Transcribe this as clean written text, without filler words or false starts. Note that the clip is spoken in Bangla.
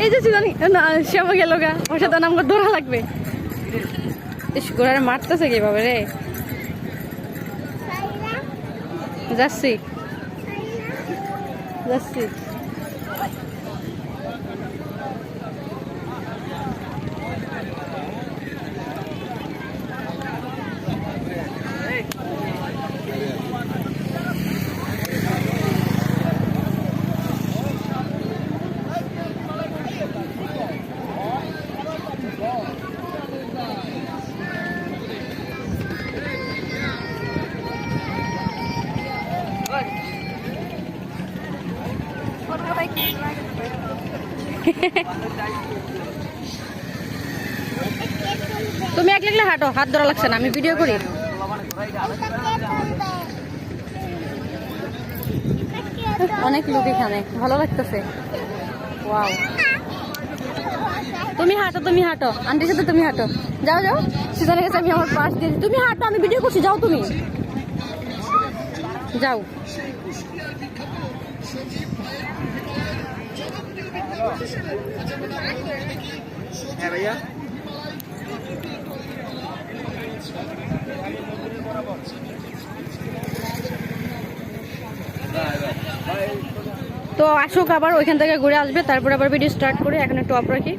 এই যে সিজানি না শ্যামা গেল গা, ওর সাথে আমাকে দৌড়া লাগবে। ইস ঘোড়ারে মারতেছে কিভাবে রে। যাচ্ছি যাচ্ছি। তুমি এক লাগলে হাঁটো, হাত ধরা লাগছে না, আমি ভিডিও করি। অনেক লোক এখানে, ভালো লাগতেছে। ওয়াও, তুমি হাঁটো তুমি হাঁটো, আন্টির সাথে তুমি হাঁটো। যাও যাও, সিজনের কাছে আমি আমার পাশ দিয়েছি, তুমি হাঁটো, আমি ভিডিও করছি। যাও তুমি যাও। হ্যাঁ ভাইয়া, তো আসুক, আবার ওইখান থেকে ঘুরে আসবে, তারপর আবার ভিডিও স্টার্ট করে। এখন একটু অফ রাখি।